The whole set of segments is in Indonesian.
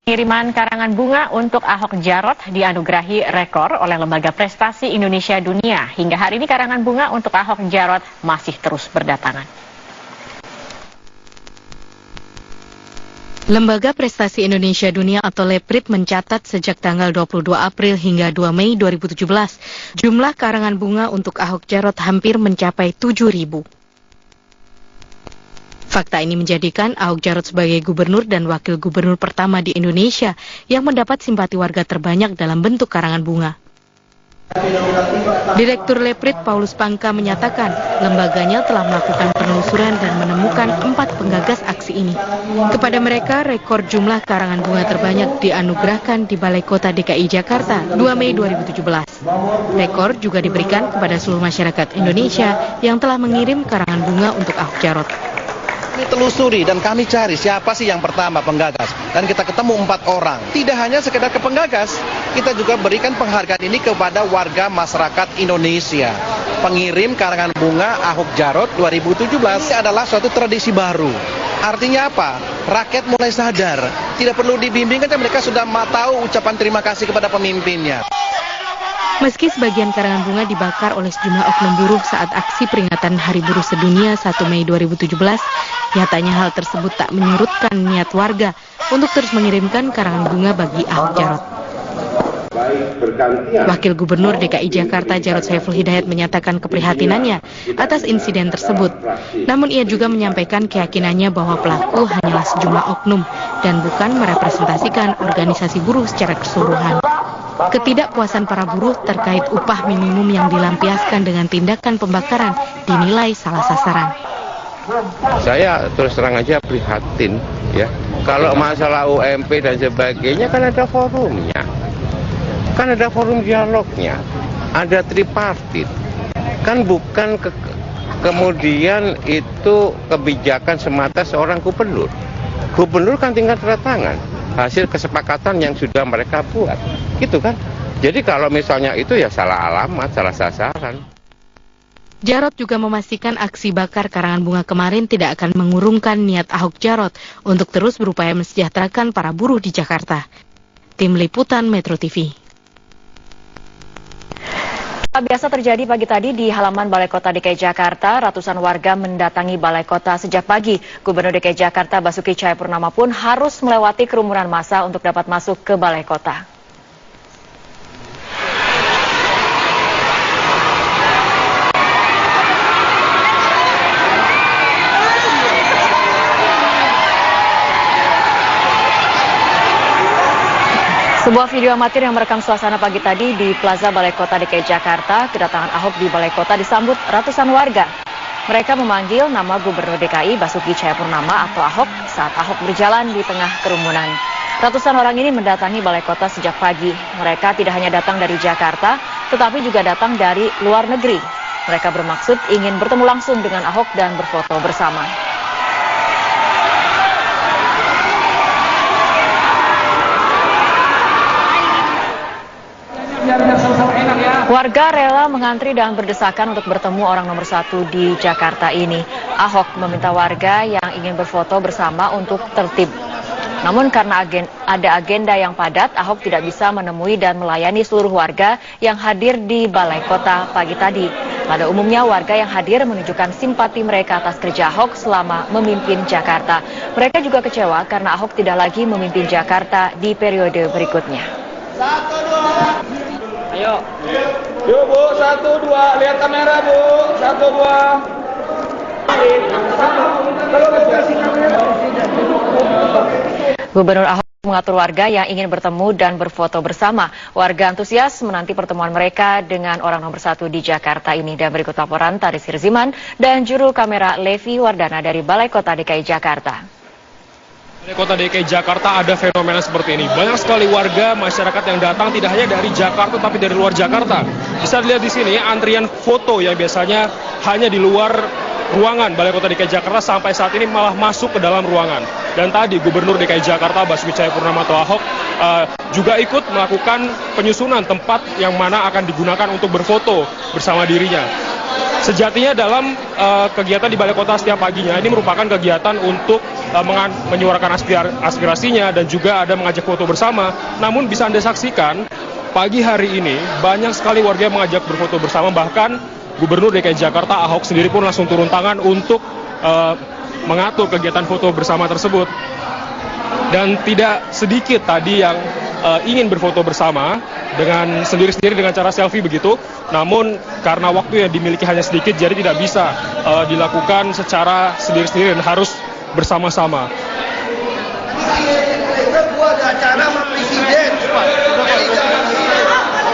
Pengiriman karangan bunga untuk Ahok Jarot dianugerahi rekor oleh Lembaga Prestasi Indonesia Dunia. Hingga hari ini karangan bunga untuk Ahok Jarot masih terus berdatangan. Lembaga Prestasi Indonesia Dunia atau LEPRID mencatat sejak tanggal 22 April hingga 2 Mei 2017, jumlah karangan bunga untuk Ahok Jarot hampir mencapai 7.000. Fakta ini menjadikan Ahok Jarot sebagai gubernur dan wakil gubernur pertama di Indonesia yang mendapat simpati warga terbanyak dalam bentuk karangan bunga. Direktur LEPRID Paulus Pangka menyatakan lembaganya telah melakukan penelusuran dan menemukan 4 penggagas aksi ini. Kepada mereka, rekor jumlah karangan bunga terbanyak dianugerahkan di Balai Kota DKI Jakarta 2 Mei 2017. Rekor juga diberikan kepada seluruh masyarakat Indonesia yang telah mengirim karangan bunga untuk Ahok Jarot. Kami telusuri dan kami cari siapa sih yang pertama penggagas, dan kita ketemu 4 orang. Tidak hanya sekedar ke penggagas, kita juga berikan penghargaan ini kepada warga masyarakat Indonesia. Pengirim karangan bunga Ahok Jarot 2017 ini adalah suatu tradisi baru. Artinya apa? Rakyat mulai sadar, tidak perlu dibimbing, kan mereka sudah tahu ucapan terima kasih kepada pemimpinnya. Meski sebagian karangan bunga dibakar oleh sejumlah oknum buruh saat aksi peringatan Hari Buruh Sedunia 1 Mei 2017, nyatanya hal tersebut tak menyurutkan niat warga untuk terus mengirimkan karangan bunga bagi Ahok Jarot. Wakil Gubernur DKI Jakarta Jarod Saiful Hidayat menyatakan keprihatinannya atas insiden tersebut. Namun ia juga menyampaikan keyakinannya bahwa pelaku hanyalah sejumlah oknum dan bukan merepresentasikan organisasi buruh secara keseluruhan. Ketidakpuasan para buruh terkait upah minimum yang dilampiaskan dengan tindakan pembakaran dinilai salah sasaran. Saya terus terang aja prihatin ya. Kalau masalah UMP dan sebagainya kan ada forumnya. Kan ada forum dialognya. Ada tripartit. Kan bukan kemudian itu kebijakan semata seorang gubernur. Gubernur kan tinggal tanda tangan hasil kesepakatan yang sudah mereka buat, gitu kan. Jadi kalau misalnya itu ya salah alamat, salah sasaran. Jarot juga memastikan aksi bakar karangan bunga kemarin tidak akan mengurungkan niat Ahok Jarot untuk terus berupaya mensejahterakan para buruh di Jakarta. Tim Liputan Metro TV. Biasa terjadi pagi tadi di halaman Balai Kota DKI Jakarta, ratusan warga mendatangi Balai Kota sejak pagi. Gubernur DKI Jakarta Basuki Cahayapurnama pun harus melewati kerumunan massa untuk dapat masuk ke Balai Kota. Sebuah video amatir yang merekam suasana pagi tadi di Plaza Balai Kota DKI Jakarta, kedatangan Ahok di Balai Kota disambut ratusan warga. Mereka memanggil nama Gubernur DKI Basuki Cahayapurnama atau Ahok saat Ahok berjalan di tengah kerumunan. Ratusan orang ini mendatangi Balai Kota sejak pagi. Mereka tidak hanya datang dari Jakarta, tetapi juga datang dari luar negeri. Mereka bermaksud ingin bertemu langsung dengan Ahok dan berfoto bersama. Warga rela mengantri dan berdesakan untuk bertemu orang nomor 1 di Jakarta ini. Ahok meminta warga yang ingin berfoto bersama untuk tertib. Namun karena ada agenda yang padat, Ahok tidak bisa menemui dan melayani seluruh warga yang hadir di Balai Kota pagi tadi. Pada umumnya warga yang hadir menunjukkan simpati mereka atas kerja Ahok selama memimpin Jakarta. Mereka juga kecewa karena Ahok tidak lagi memimpin Jakarta di periode berikutnya. 1, 2. Ayo. Yuk Bu, 1, 2. Lihat kamera Bu. 1, 2. Gubernur Ahok mengatur warga yang ingin bertemu dan berfoto bersama. Warga antusias menanti pertemuan mereka dengan orang nomor 1 di Jakarta ini. Dan berikut laporan Taris Hirziman dan juru kamera Levi Wardana dari Balai Kota DKI Jakarta. Di Kota DKI Jakarta ada fenomena seperti ini. Banyak sekali warga masyarakat yang datang tidak hanya dari Jakarta tapi dari luar Jakarta. Bisa dilihat di sini antrian foto yang biasanya hanya di luar ruangan Balai Kota DKI Jakarta sampai saat ini malah masuk ke dalam ruangan. Dan tadi Gubernur DKI Jakarta Basuki Cahayapurnama atau Ahok juga ikut melakukan penyusunan tempat yang mana akan digunakan untuk berfoto bersama dirinya. Sejatinya dalam kegiatan di Balai Kota setiap paginya ini merupakan kegiatan untuk menyuarakan aspirasinya dan juga ada mengajak foto bersama. Namun bisa Anda saksikan pagi hari ini banyak sekali warga yang mengajak berfoto bersama, bahkan Gubernur DKI Jakarta Ahok sendiri pun langsung turun tangan untuk mengatur kegiatan foto bersama tersebut. Dan tidak sedikit tadi yang ingin berfoto bersama dengan sendiri-sendiri dengan cara selfie begitu. Namun karena waktu yang dimiliki hanya sedikit, jadi tidak bisa dilakukan secara sendiri-sendiri dan harus bersama-sama.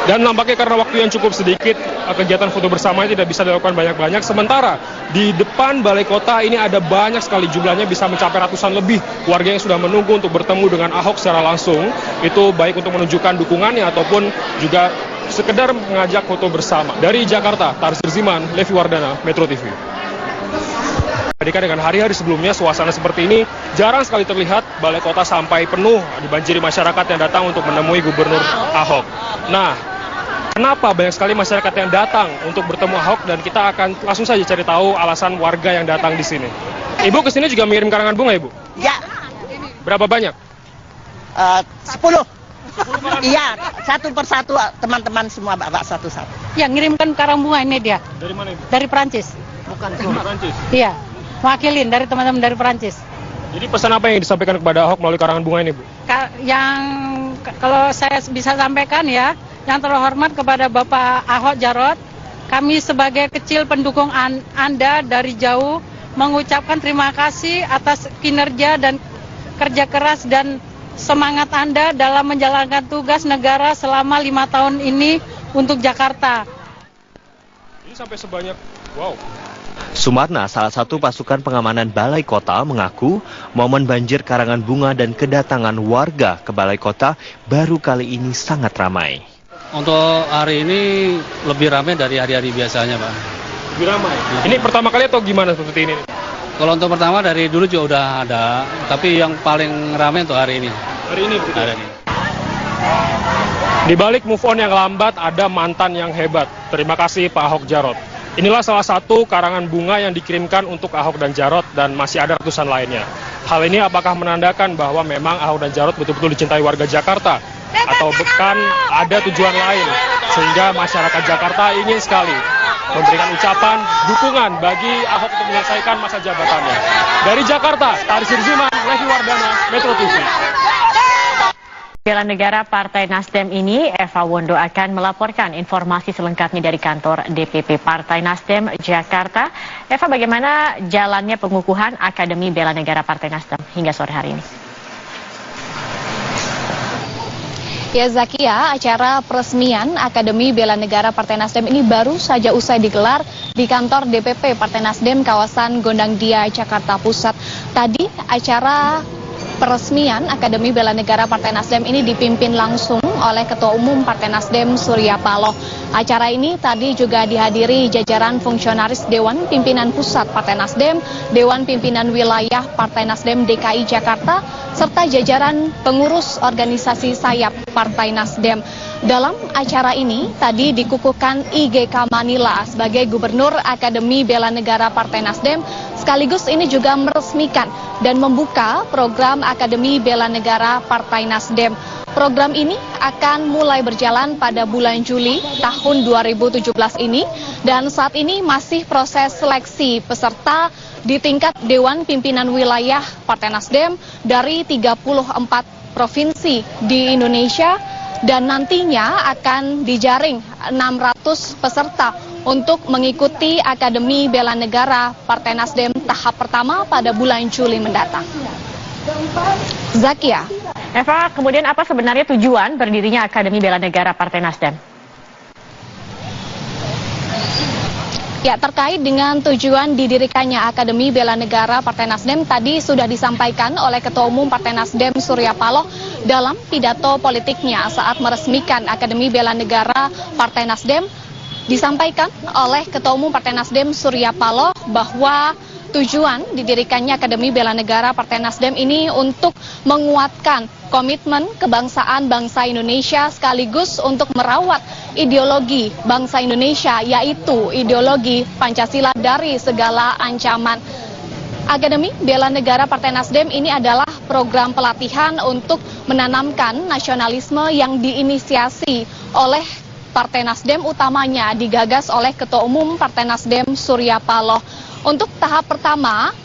Dan nampaknya karena waktu yang cukup sedikit, kegiatan foto bersama tidak bisa dilakukan banyak-banyak. Sementara di depan Balai Kota ini ada banyak sekali, jumlahnya bisa mencapai ratusan lebih warga yang sudah menunggu untuk bertemu dengan Ahok secara langsung. Itu baik untuk menunjukkan dukungannya ataupun juga sekedar mengajak foto bersama. Dari Jakarta, Tarsir Ziman, Levi Wardana, Metro TV. Dengan hari-hari sebelumnya, suasana seperti ini jarang sekali terlihat. Balai Kota sampai penuh dibanjiri masyarakat yang datang untuk menemui Gubernur Ahok. Nah, kenapa banyak sekali masyarakat yang datang untuk bertemu Ahok, dan kita akan langsung saja cari tahu alasan warga yang datang di sini. Ibu kesini juga mengirim karangan bunga, Ibu? Ya. Berapa banyak? 10. Iya, satu persatu teman-teman semua bawa satu-satu. Yang ngirimkan karang bunga ini dia. Dari mana, Ibu? Dari Perancis. Bukan Dari Perancis? Iya, wakilin dari teman-teman dari Perancis. Jadi pesan apa yang disampaikan kepada Ahok melalui karangan bunga ini, Bu? Yang kalau saya bisa sampaikan ya, yang terhormat kepada Bapak Ahok Jarot, kami sebagai kecil pendukung Anda dari jauh mengucapkan terima kasih atas kinerja dan kerja keras dan semangat Anda dalam menjalankan tugas negara selama 5 tahun ini untuk Jakarta. Ini sampai sebanyak, wow. Sumarna, salah satu pasukan pengamanan Balai Kota, mengaku momen banjir karangan bunga dan kedatangan warga ke Balai Kota baru kali ini sangat ramai. Untuk hari ini lebih ramai dari hari-hari biasanya, Pak. Lebih ramai? Ini pertama kali atau gimana seperti ini? Kalau untuk pertama dari dulu juga udah ada, tapi yang paling ramai untuk hari ini. Hari ini begitu? Hari ini. Di balik move on yang lambat, ada mantan yang hebat. Terima kasih Pak Ahok Jarot. Inilah salah satu karangan bunga yang dikirimkan untuk Ahok dan Jarot, dan masih ada ratusan lainnya. Hal ini apakah menandakan bahwa memang Ahok dan Jarot betul-betul dicintai warga Jakarta? Atau bukan ada tujuan lain? Sehingga masyarakat Jakarta ingin sekali memberikan ucapan dukungan bagi Ahok untuk menyelesaikan masa jabatannya. Dari Jakarta, Tarsir Ziman, Levi Wardana, Metro TV. Bela Negara Partai Nasdem ini, Eva Wondo akan melaporkan informasi selengkapnya dari kantor DPP Partai Nasdem Jakarta. Eva, bagaimana jalannya pengukuhan Akademi Bela Negara Partai Nasdem hingga sore hari ini? Ya Zakia, acara peresmian Akademi Bela Negara Partai Nasdem ini baru saja usai digelar di kantor DPP Partai Nasdem kawasan Gondang Dia, Jakarta Pusat. Tadi acara peresmian Akademi Bela Negara Partai Nasdem ini dipimpin langsung oleh Ketua Umum Partai Nasdem Surya Paloh. Acara ini tadi juga dihadiri jajaran fungsionaris Dewan Pimpinan Pusat Partai Nasdem, Dewan Pimpinan Wilayah Partai Nasdem DKI Jakarta, serta jajaran pengurus organisasi sayap Partai Nasdem. Dalam acara ini tadi dikukuhkan IGK Manila sebagai Gubernur Akademi Bela Negara Partai Nasdem, sekaligus ini juga meresmikan dan membuka program Akademi Bela Negara Partai Nasdem. Program ini akan mulai berjalan pada bulan Juli tahun 2017 ini, dan saat ini masih proses seleksi peserta di tingkat Dewan Pimpinan Wilayah Partai Nasdem dari 34 provinsi di Indonesia, dan nantinya akan dijaring 600 peserta untuk mengikuti Akademi Bela Negara Partai Nasdem tahap pertama pada bulan Juli mendatang. Zakia. Eva, kemudian apa sebenarnya tujuan berdirinya Akademi Bela Negara Partai Nasdem? Ya, terkait dengan tujuan didirikannya Akademi Bela Negara Partai Nasdem tadi sudah disampaikan oleh Ketua Umum Partai Nasdem Surya Paloh dalam pidato politiknya saat meresmikan Akademi Bela Negara Partai Nasdem. Disampaikan oleh Ketua Umum Partai Nasdem Surya Paloh bahwa tujuan didirikannya Akademi Bela Negara Partai Nasdem ini untuk menguatkan komitmen kebangsaan bangsa Indonesia sekaligus untuk merawat ideologi bangsa Indonesia, yaitu ideologi Pancasila dari segala ancaman. Akademi Bela Negara Partai Nasdem ini adalah program pelatihan untuk menanamkan nasionalisme yang diinisiasi oleh Partai Nasdem, utamanya digagas oleh Ketua Umum Partai Nasdem Surya Paloh. Untuk tahap pertama,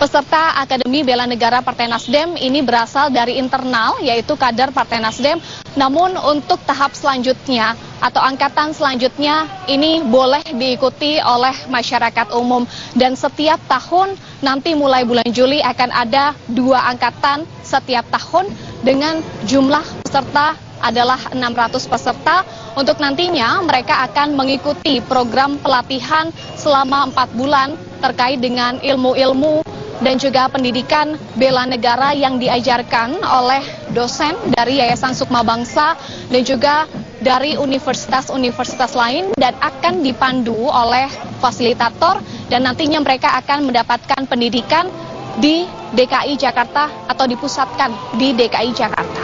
peserta Akademi Bela Negara Partai Nasdem ini berasal dari internal, yaitu kader Partai Nasdem. Namun untuk tahap selanjutnya atau angkatan selanjutnya ini boleh diikuti oleh masyarakat umum. Dan setiap tahun nanti mulai bulan Juli akan ada 2 angkatan setiap tahun dengan jumlah peserta adalah 600 peserta. Untuk nantinya mereka akan mengikuti program pelatihan selama 4 bulan terkait dengan ilmu-ilmu dan juga pendidikan bela negara yang diajarkan oleh dosen dari Yayasan Sukma Bangsa dan juga dari universitas-universitas lain, dan akan dipandu oleh fasilitator, dan nantinya mereka akan mendapatkan pendidikan di DKI Jakarta atau dipusatkan di DKI Jakarta.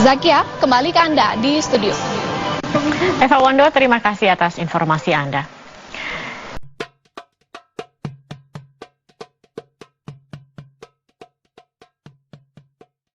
Zakia, kembali ke Anda di studio. Eva Wondo, terima kasih atas informasi Anda.